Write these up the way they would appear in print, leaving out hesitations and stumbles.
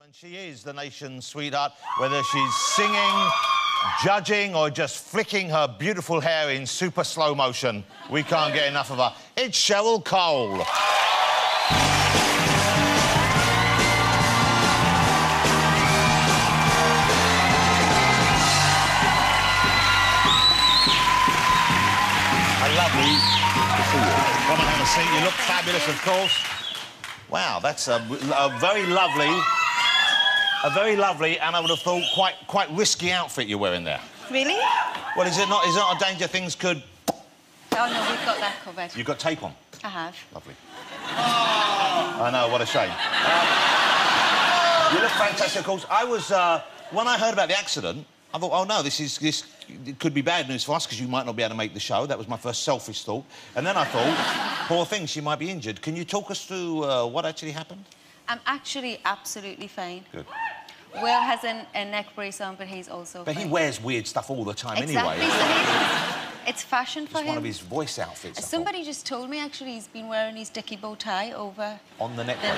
And she is the nation's sweetheart, whether she's singing, judging, or just flicking her beautiful hair in super slow motion. We can't get enough of her. It's Cheryl Cole. Lovely to see you. Come and have a seat. You look fabulous, of course. Wow, that's a very lovely, and I would have thought quite risky outfit you're wearing there. Really? Well, is it not a danger things could... Oh, no, we've got that covered. You've got tape on? I have. Lovely. I know, what a shame. You look fantastic, of course. I was... when I heard about the accident, I thought, oh, no, this it could be bad news for us because you might not be able to make the show. That was my first selfish thought. And then I thought, poor thing, she might be injured. Can you talk us through what actually happened? I'm actually absolutely fine. Good. Will has a neck brace on, but he's also But fine. he wears weird stuff all the time exactly. anyway. So it's fashion for him. It's one of his voice outfits. Somebody just told me, actually, he's been wearing his dicky bow tie over... On the neck brace.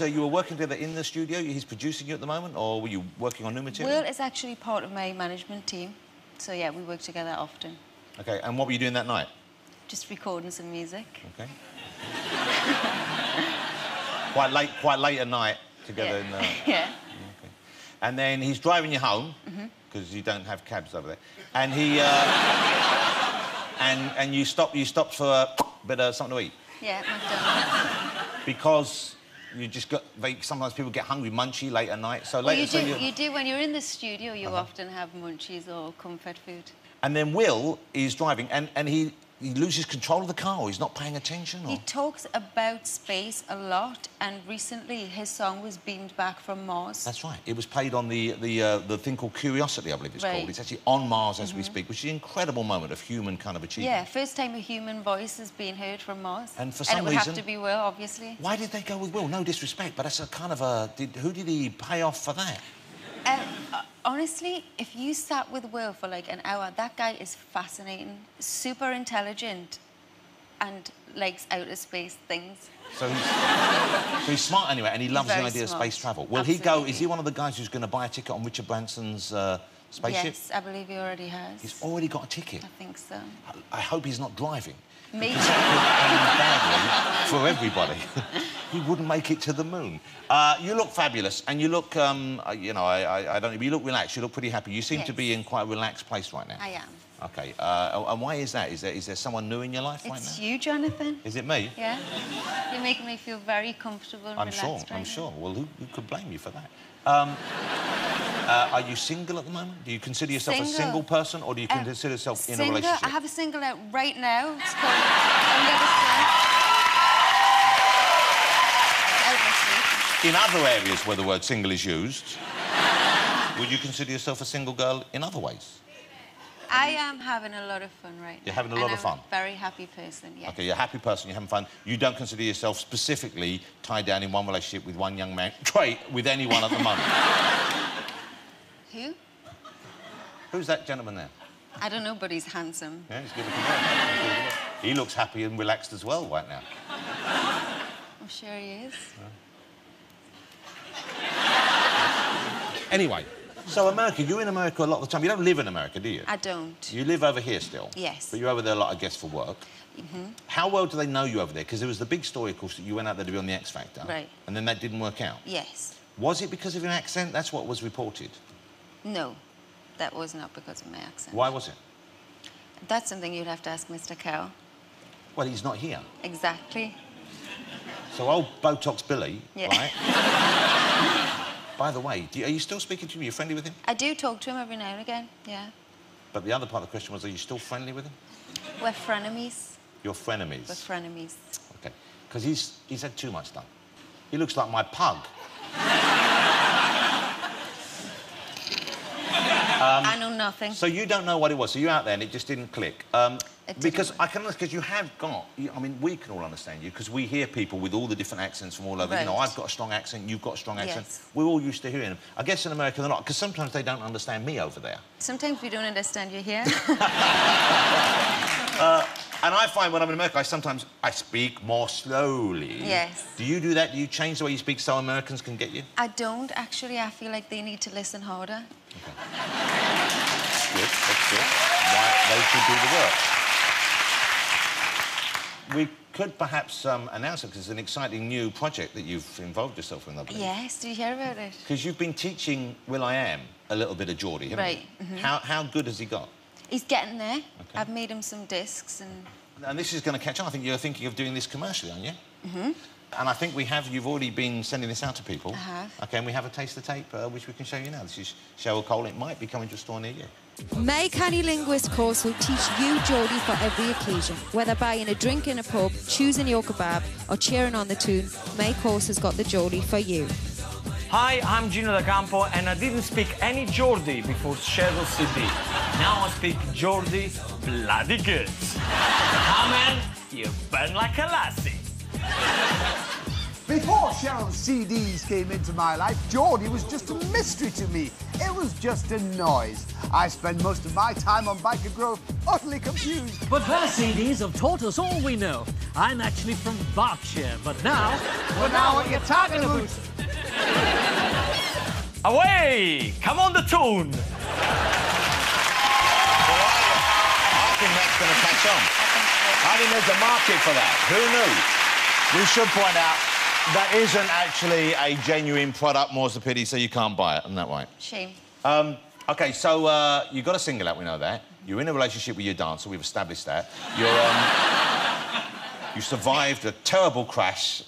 And you were working together in the studio? He's producing you at the moment, or were you working on new material? Will is actually part of my management team. So, yeah, we work together often. OK, and what were you doing that night? Just recording some music. OK. quite late at night together in the... Yeah. Okay. And then he's driving you home, because you don't have cabs over there, and he... and you stopped for a bit of something to eat? Yeah, McDonald's. Because you just got... sometimes people get hungry, munchy, late at night, so well, later... you do. When you're in the studio, you often have munchies or comfort food. And then Will is driving, and he loses control of the car, or he's not paying attention, or... He talks about space a lot, and recently his song was beamed back from Mars. That's right. It was played on the thing called Curiosity, I believe it's called. It's actually on Mars as we speak, which is an incredible moment of human kind of achievement. Yeah, first time a human voice has been heard from Mars. And for some reason... And it would have to be Will, obviously. Why did they go with Will? No disrespect, but that's a kind of a... Who did he pay off for that? Honestly, if you sat with Will for like an hour, that guy is fascinating, super intelligent, and likes outer space things. So he's smart anyway, and he loves the idea of space travel. Will he go... Is he one of the guys who's going to buy a ticket on Richard Branson's spaceship? Yes, I believe he already has. He's already got a ticket? I think so. I hope he's not driving. Maybe. Badly for everybody. He wouldn't make it to the moon. You look fabulous, and you look, you know, I don't know, you look relaxed, you look pretty happy. You seem to be in quite a relaxed place right now. I am. OK, and why is that? Is there someone new in your life right now? It's you, Jonathan. Is it me? Yeah. You're making me feel very comfortable and relaxed I'm right sure. now. Well, who could blame you for that? Are you single at the moment? Do you consider yourself a single person, or do you consider yourself in a relationship? I have a single out right now. It's called... In other areas where the word single is used, would you consider yourself a single girl in other ways? I am having a lot of fun right now. You're having a lot of fun? I'm a very happy person, yes. OK, you're a happy person, you're having fun. You don't consider yourself specifically tied down in one relationship with one young man, with anyone at the moment? Who? Who's that gentleman there? I don't know, but he's handsome. Yeah, he's good looking. He looks happy and relaxed as well right now. I'm sure he is. Anyway, so America, you're in America a lot of the time. You don't live in America, do you? I don't. You live over here still? Yes. But you're over there a lot, I guess, for work. How well do they know you over there? Because there was the big story, of course, that you went out there to be on the X Factor. Right. And then that didn't work out. Yes. Was it because of your accent? That's what was reported. No, that was not because of my accent. Why was it? That's something you'd have to ask Mr. Cow. Well, he's not here. Exactly. So old Botox Billy, right? By the way, are you still speaking to him? Are you friendly with him? I do talk to him every now and again, yeah. But the other part of the question was, are you still friendly with him? We're frenemies. You're frenemies? We're frenemies. OK. Because he's had too much done. He looks like my pug. I know nothing. So you don't know what it was. So you're out there and it just didn't click. Because I can understand, because you have got... I mean, we can all understand you, because we hear people with all the different accents from all over. You know, I've got a strong accent, you've got a strong accent. Yes. We're all used to hearing them. I guess in America they're not, because sometimes they don't understand me over there. Sometimes we don't understand you here. And I find when I'm in America, I speak more slowly. Yes. Do you do that? Do you change the way you speak so Americans can get you? I don't, actually. I feel like they need to listen harder. Okay. That's good. Why they should do the work. We could perhaps announce it because it's an exciting new project that you've involved yourself in, I believe. Yes, did you hear about it? Because you've been teaching will.i.am a little bit of Geordie, haven't you? Right. How good has he got? He's getting there. Okay. I've made him some discs and... And this is going to catch on. I think you're thinking of doing this commercially, aren't you? And I think you've already been sending this out to people. I have. OK, and we have a taster tape, which we can show you now. This is Cheryl Cole. It might be coming to a store near you. My Canny Linguist course will teach you Geordie for every occasion. Whether buying a drink in a pub, choosing your kebab or cheering on the tune, my course has got the Geordie for you. Hi, I'm Gino Da Campo, and I didn't speak any Geordie before Cheryl's CD. Now I speak Geordie bloody good. Come on, you burn like a lassie. Before Cheryl's CDs came into my life, Geordie was just a mystery to me. It was just a noise. I spend most of my time on Biker Grove utterly confused. But her CDs have taught us all we know. I'm actually from Berkshire, but now... Well, now what you're talking about? Away! Come on the tune! I think that's going to catch on. I think there's a market for that. Who knew? We should point out that isn't actually a genuine product, more's the pity, so you can't buy it, isn't that right? Shame. OK, so you've got a single out, we know that. You're in a relationship with your dancer, we've established that. You survived a terrible crash.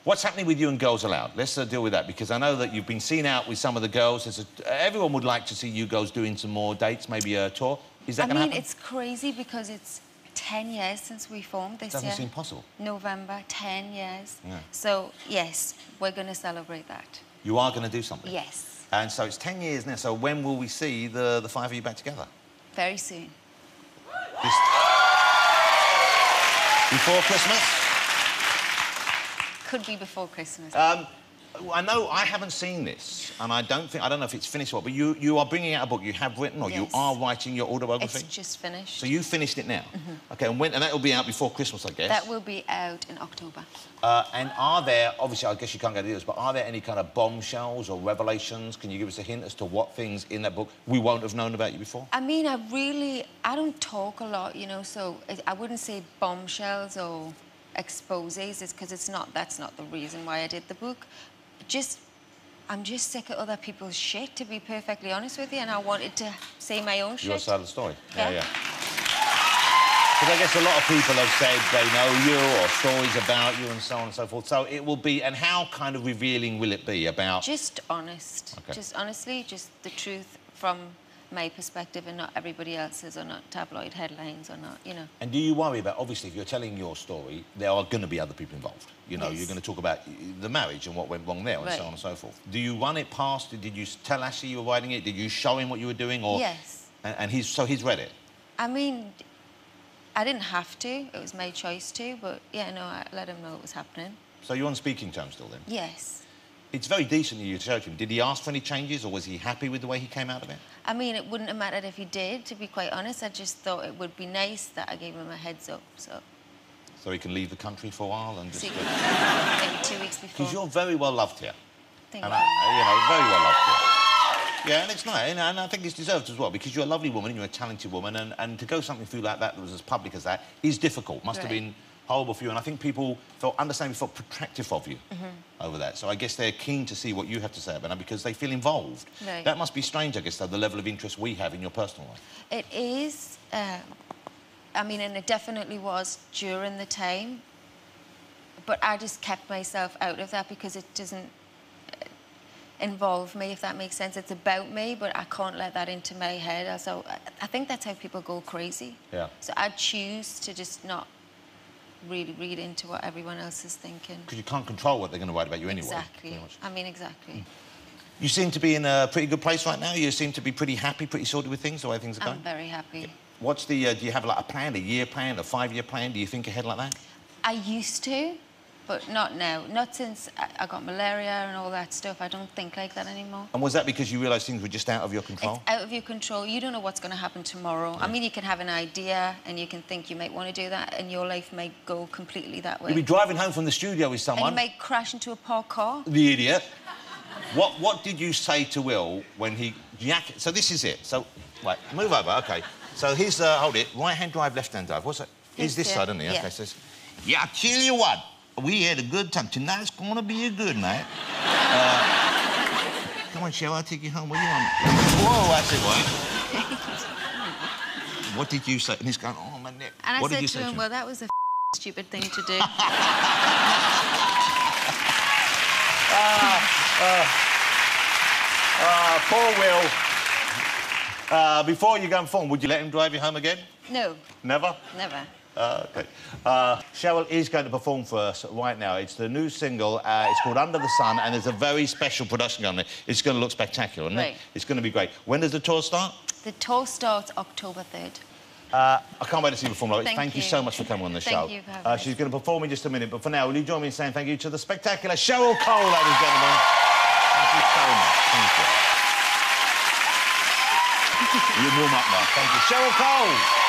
What's happening with you and Girls Aloud? Let's deal with that, because I know that you've been seen out with some of the girls. Everyone would like to see you girls doing some more dates, maybe a tour. Is that going to happen? It's crazy because it's 10 years since we formed this year. Doesn't seem possible. November, 10 years. Yeah. So, yes, we're going to celebrate that. You are going to do something? Yes. And so it's 10 years now, so when will we see the five of you back together? Very soon. Before Christmas? Could be before Christmas. I know I haven't seen this, and I don't know if it's finished or what, but you are bringing out a book you have written, or Yes. you are writing your autobiography? It's just finished. So you finished it now? OK, and that will be out before Christmas, I guess? That will be out in October. And are there, obviously, I guess you can't go to this, but are there any kind of bombshells or revelations? Can you give us a hint as to what things in that book we won't have known about you before? I mean, I don't talk a lot, you know, so I wouldn't say bombshells or exposes, because that's not the reason why I did the book. I'm just sick of other people's shit, to be perfectly honest with you, and I wanted to say my own shit. Your side of the story. Yeah. Because I guess a lot of people have said they know you or stories about you and so on and so forth. So it will be... And how kind of revealing will it be about... Just honest. Okay. Just honestly, just the truth from my perspective and not everybody else's, or not tabloid headlines, or not, you know. And do you worry about... Obviously, if you're telling your story, there are going to be other people involved. You know, Yes. you're going to talk about the marriage and what went wrong there and Right. so on and so forth. Do you run it past... Did you tell Ashley you were writing it? Did you show him what you were doing? Or... Yes. And he's read it? I mean, I didn't have to. It was my choice to, but, yeah, no, I let him know it was happening. So you're on speaking terms still, then? Yes. It's very decent of you to show him. Did he ask for any changes, or was he happy with the way he came out of it? I mean, it wouldn't have mattered if he did, to be quite honest. I just thought it would be nice that I gave him a heads up, so... So he can leave the country for a while and just... maybe 2 weeks before. Because you're very well loved here. Thank And you. you know, very well loved here. Yeah, and it's nice, and I think it's deserved as well, because you're a lovely woman and you're a talented woman, and to go something through like that was as public as that is difficult. Must have Right. been horrible for you, and I think people felt protective of you over that. So I guess they're keen to see what you have to say about it because they feel involved. Right. That must be strange, I guess, though, the level of interest we have in your personal life. It is. I mean, and it definitely was during the time. But I just kept myself out of that because it doesn't involve me, if that makes sense. It's about me, but I can't let that into my head. So I think that's how people go crazy. Yeah. So I choose to just not really read into what everyone else is thinking. Because you can't control what they're going to write about you anyway. Exactly. pretty much. I mean, exactly. You seem to be in a pretty good place right now. You seem to be pretty happy, pretty sorted with things, the way things are going. I'm very happy. What's the... do you have, like, a plan, a year plan, a 5-year plan? Do you think ahead like that? I used to. But not now. Not since I got malaria and all that stuff. I don't think like that anymore. And was that because you realised things were just out of your control? It's out of your control. You don't know what's going to happen tomorrow. Yeah. I mean, you can have an idea and you can think you might want to do that and your life may go completely that way. You'd be driving home from the studio with someone... And you might crash into a parked car. The idiot. What did you say to Will when he... So this is it. So, right, move over, OK. So here's, hold it, right-hand drive, left-hand drive. What's that? Here's this side, isn't it? Yeah. OK, so... Yeah, I tell you what. We had a good time. Tonight's gonna be a good night. Come on, Cheryl, I'll take you home. What do you want? Whoa, I said, what? What did you say? And he's going, oh, my neck. And what I did you said say to him, well, that was a stupid thing to do. Poor Will. Before you go and film, would you let him drive you home again? No. Never? Never. OK. Cheryl is going to perform for us right now. It's the new single. It's called Under the Sun, and there's a very special production on it. It's going to look spectacular, isn't it? It's going to be great. When does the tour start? The tour starts October 3rd. I can't wait to see you perform. Thank you so much for coming on the show. Thank you for having me. She's going to perform in just a minute, but for now, will you join me in saying thank you to the spectacular Cheryl Cole, ladies and gentlemen? Thank you so much. Thank you. You warm up now. Thank you. Cheryl Cole.